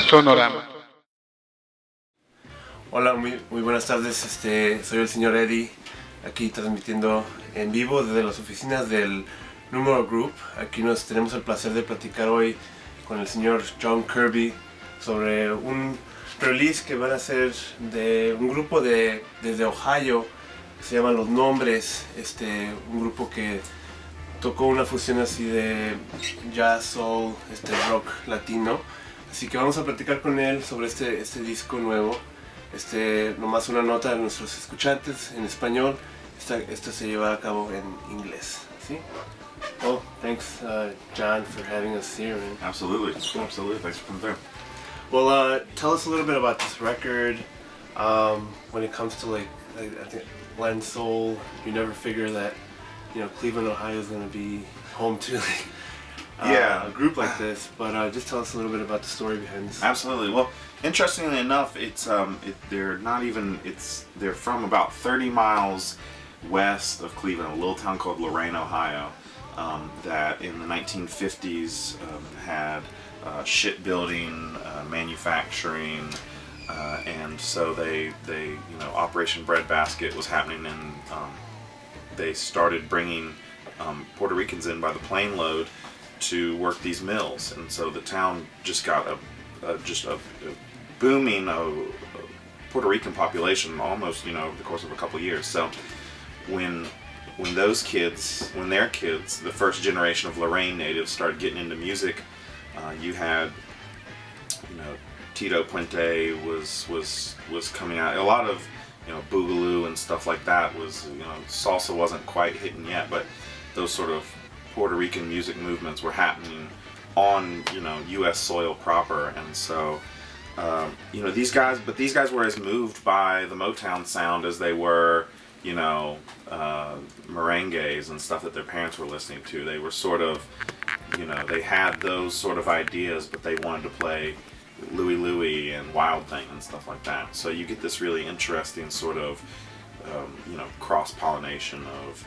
Sonorama. Hola, muy buenas tardes, soy el señor Eddie, aquí transmitiendo en vivo desde las oficinas del Numero Group. Aquí tenemos el placer de platicar hoy con el señor Jon Kirby sobre un release que van a hacer de un grupo desde Ohio que se llama Los Nombres, un grupo que tocó una fusión así de jazz, soul, rock latino. Así que vamos a platicar con él sobre este disco nuevo. Nomás una nota a nuestros escuchantes en español. Esto se lleva a cabo en inglés. ¿Sí? Well, thanks, Jon, for having us here. Man. Absolutely. Absolutely. Thanks for coming through. Well, tell us a little bit about this record. When it comes to I think blend soul, you never figure that Cleveland, Ohio is going to be home to a group like this. But just tell us a little bit about the story behind this. Absolutely. Well, interestingly enough, they're from about 30 miles west of Cleveland, a little town called Lorain, Ohio, that in the 1950s had shipbuilding, manufacturing, and so they Operation Breadbasket was happening, and they started bringing Puerto Ricans in by the plane load to work these mills, and so the town just got a booming Puerto Rican population almost over the course of a couple years. So when their kids, the first generation of Lorain natives, started getting into music, you had Tito Puente was coming out. A lot of boogaloo and stuff like that was salsa wasn't quite hitting yet, but those sort of Puerto Rican music movements were happening on U.S. soil proper, and so these guys were as moved by the Motown sound as they were merengues and stuff that their parents were listening to. They were sort of they had those sort of ideas, but they wanted to play Louie Louie and Wild Thing and stuff like that. So you get this really interesting sort of cross-pollination of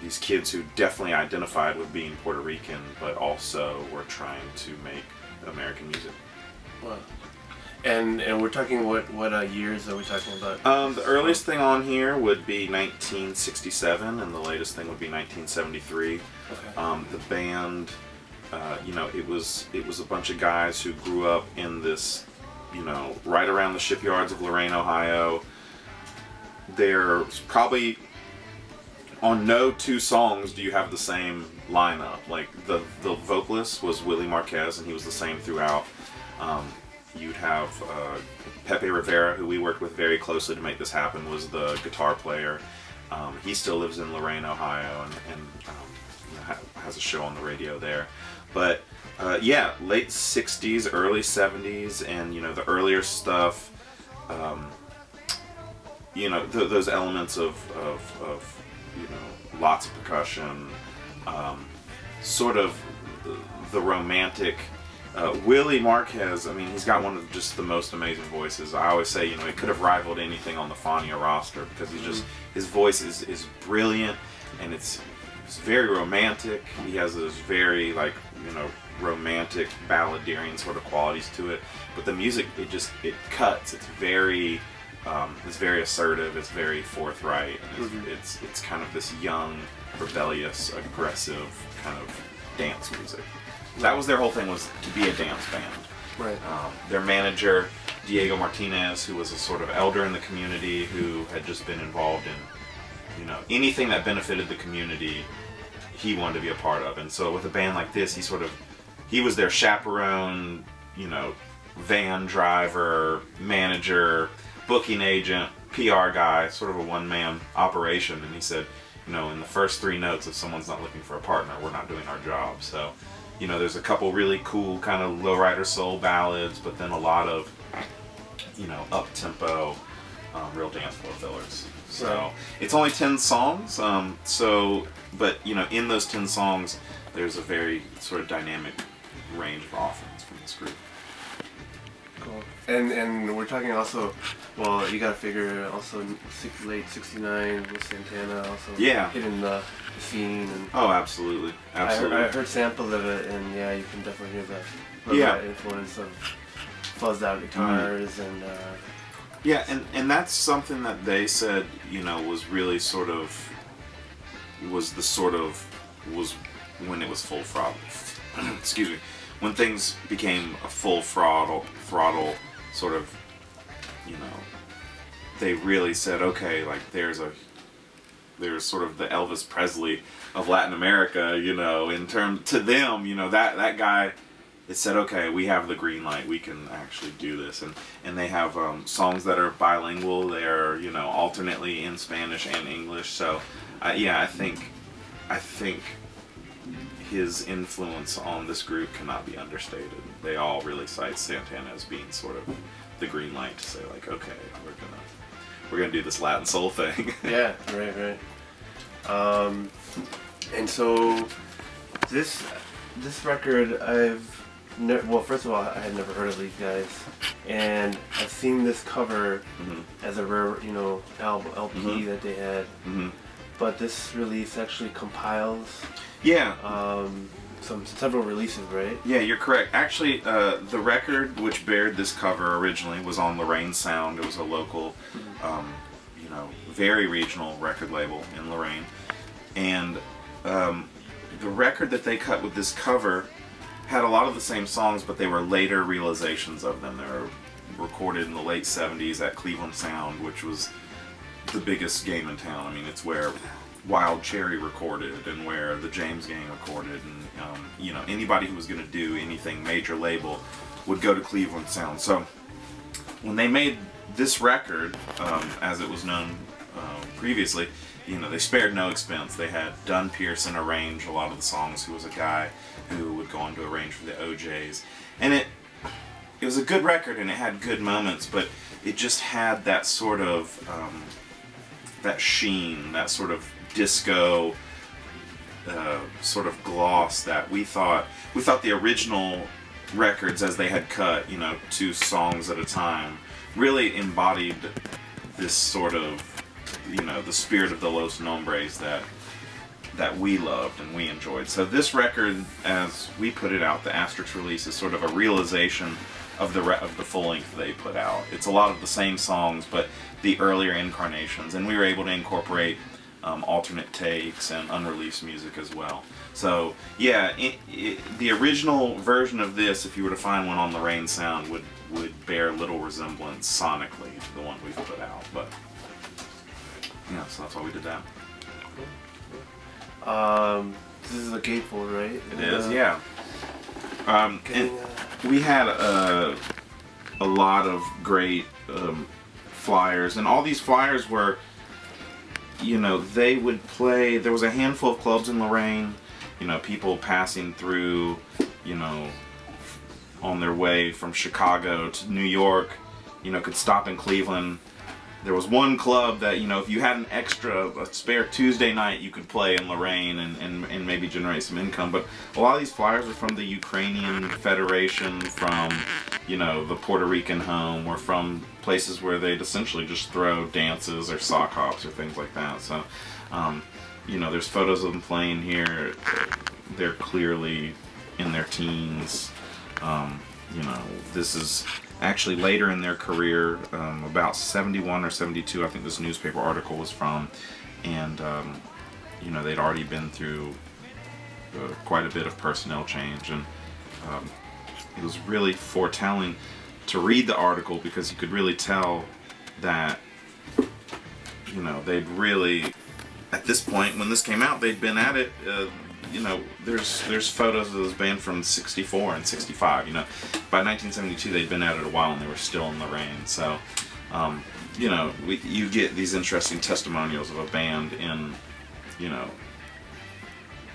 these kids who definitely identified with being Puerto Rican, but also were trying to make American music. Wow. And we're talking what years are we talking about? The earliest thing on here would be 1967, and the latest thing would be 1973. Okay. The band, it was a bunch of guys who grew up in this, right around the shipyards of Lorain, Ohio. There's probably on no two songs do you have the same lineup. Like the vocalist was Willie Marquez, and he was the same throughout. You'd have Pepe Rivera, who we worked with very closely to make this happen, was the guitar player. He still lives in Lorain, Ohio, and has a show on the radio there. But late 60s, early 70s, and the earlier stuff, those elements of lots of percussion, sort of the romantic. Willie Marquez, I mean, he's got one of just the most amazing voices. I always say, it could have rivaled anything on the Fania roster, because his voice is brilliant, and it's very romantic. He has those very romantic balladeering sort of qualities to it. But the music, it cuts. It's very assertive. It's very forthright. And it's kind of this young, rebellious, aggressive kind of dance music. That was their whole thing, was to be a dance band. Right. Their manager, Diego Martinez, who was a sort of elder in the community who had just been involved in, anything that benefited the community, he wanted to be a part of. And so with a band like this, he was their chaperone, van driver, manager, booking agent, PR guy, sort of a one-man operation. And he said, in the first three notes, if someone's not looking for a partner, we're not doing our job. So there's a couple really cool kind of lowrider soul ballads, but then a lot of, up-tempo, real dance floor fillers. So it's only 10 songs. But in those 10 songs, there's a very sort of dynamic range of offerings from this group. Cool. And we're talking also, well, you gotta figure also late '69 with Santana also hitting the scene. And oh, absolutely. I heard samples of it, and you can definitely hear that influence of fuzzed out guitars and. Yeah, and that's something that they said, you know, was really sort of was when it was full throttle. Excuse me, when things became a full throttle sort of, you know, they really said, okay, like there's sort of the Elvis Presley of Latin America, you know, to them, you know, that guy. It said, okay, we have the green light, we can actually do this, and they have songs that are bilingual. They're, you know, alternately in Spanish and English. So, yeah, I think his influence on this group cannot be understated. They all really cite Santana as being sort of the green light to say, like, okay, we're gonna do this Latin soul thing. Yeah, right. And so this record, well, first of all, I had never heard of these guys, and I've seen this cover as a rare, you know, LP that they had. But this release actually compiles. Yeah. Several releases, right? Yeah, you're correct. Actually, the record which bared this cover originally was on Lorraine Sound. It was a local, you know, very regional record label in Lorraine, and the record that they cut with this cover had a lot of the same songs, but they were later realizations of them. They were recorded in the late 70s at Cleveland Sound, which was the biggest game in town. I mean, it's where Wild Cherry recorded and where the James Gang recorded, and you know, anybody who was going to do anything major label would go to Cleveland Sound. So when they made this record, as it was known previously, you know, they spared no expense. They had Dunn Pearson arrange a lot of the songs, who was a guy who would go on to arrange for the OJs. And it was a good record, and it had good moments, but it just had that sort of, that sheen, that sort of disco, sort of gloss that we thought the original records, as they had cut, you know, 2 songs at a time, really embodied this sort of, you know, the spirit of the Los Nombres that we loved and we enjoyed. So this record, as we put it out, the Asterisk release, is sort of a realization of the full length they put out. It's a lot of the same songs, but the earlier incarnations, and we were able to incorporate alternate takes and unreleased music as well. So yeah, the original version of this, if you were to find one on Lorraine Sound, would bear little resemblance sonically to the one we've put out. But yeah, so that's why we did that. This is the gatefold, right? It is, yeah. And we had a lot of great flyers, and all these flyers were, you know, they would play. There was a handful of clubs in Lorraine, you know, people passing through, you know, on their way from Chicago to New York, you know, could stop in Cleveland. There was one club that, you know, if you had a spare Tuesday night, you could play in Lorraine and maybe generate some income. But a lot of these flyers were from the Ukrainian Federation, from, you know, the Puerto Rican Home, or from places where they'd essentially just throw dances or sock hops or things like that. So, you know, there's photos of them playing here. They're clearly in their teens. You know, this is actually later in their career, about 71 or 72, I think this newspaper article was from, and you know, they'd already been through quite a bit of personnel change, and it was really foretelling to read the article, because you could really tell that, you know, they'd really, at this point when this came out, they'd been at it. You know, there's photos of this band from 64 and 65. You know, by 1972 they'd been at it a while, and they were still in Lorraine. So, you know, you get these interesting testimonials of a band in, you know,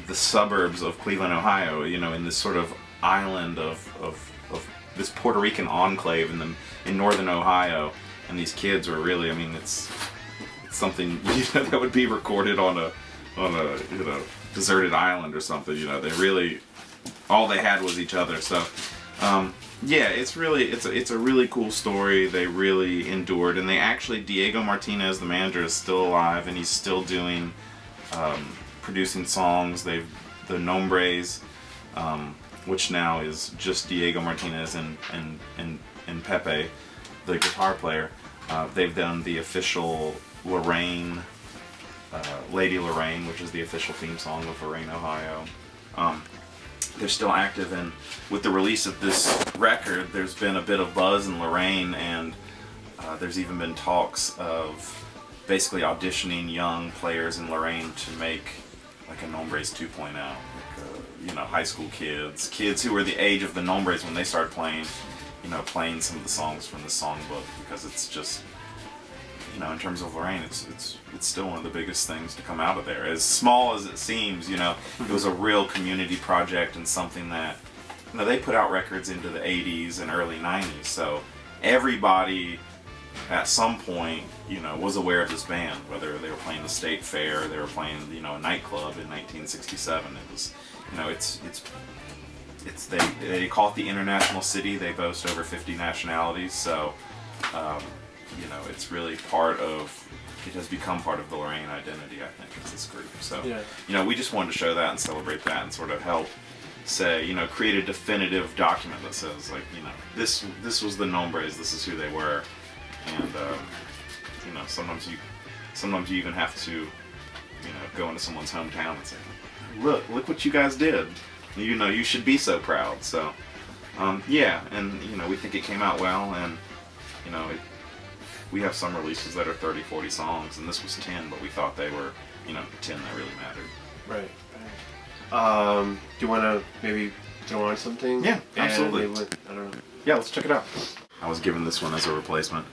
the suburbs of Cleveland, Ohio. You know, in this sort of island of this Puerto Rican enclave in northern Ohio, and these kids were really, I mean, it's something, you know, that would be recorded on a you know, deserted island or something. You know, they really, all they had was each other. So yeah, it's a really cool story. They really endured, and they actually, Diego Martinez, the manager, is still alive, and he's still doing producing songs. The Nombres, which now is just Diego Martinez and and Pepe, the guitar player. They've done the official Lorraine, Lady Lorraine, which is the official theme song of Lorraine, Ohio. They're still active, and with the release of this record, there's been a bit of buzz in Lorraine, and there's even been talks of basically auditioning young players in Lorraine to make like a Nombres 2.0, like, you know, high school kids who were the age of the Nombres when they started playing, you know, playing some of the songs from the songbook, because it's just, you know, in terms of Lorraine, it's still one of the biggest things to come out of there. As small as it seems, you know, it was a real community project and something that, you know, they put out records into the 80s and early 90s, so everybody at some point, you know, was aware of this band, whether they were playing the state fair, they were playing, you know, a nightclub in 1967. It was, you know, they call it the international city. They boast over 50 nationalities, so you know, it's really it has become part of the Lorraine identity, I think, it's this group. So, yeah. You know, we just wanted to show that and celebrate that and sort of help say, you know, create a definitive document that says, like, you know, this was the Nombres, this is who they were. And you know, sometimes you even have to, you know, go into someone's hometown and say, look what you guys did. You know, you should be so proud. So yeah, and you know, we think it came out well, and you know, we have some releases that are 30, 40 songs, and this was 10, but we thought they were, you know, 10 that really mattered. Right. Do you want to maybe throw on something? Yeah, absolutely. I don't know. Yeah, let's check it out. I was given this one as a replacement.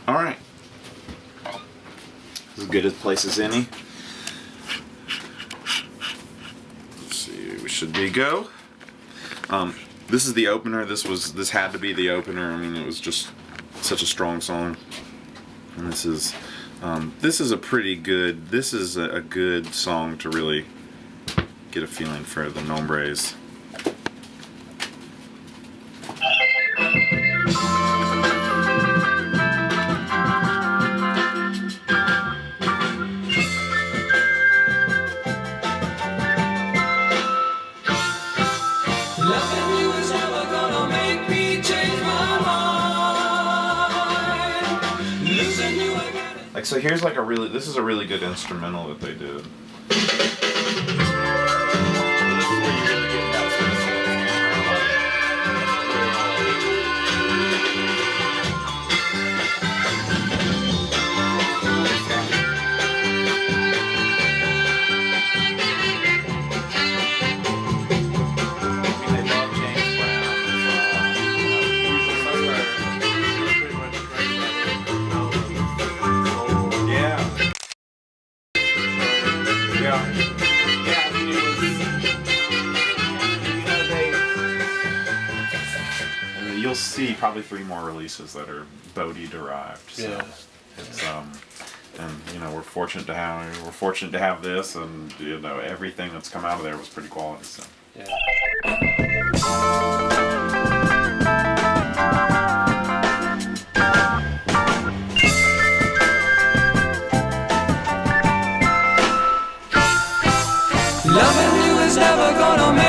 Alright. As good a place as any. Let's see, we should be go. This is the opener. This had to be the opener. I mean, it was just such a strong song. And this is a good song to really get a feeling for the Nombres. Like, so here's like this is a really good instrumental that they did. You'll see probably 3 more releases that are Bodie derived. So yeah. It's and you know, we're fortunate to have this, and you know, everything that's come out of there was pretty quality. So yeah. Loving you is never gonna make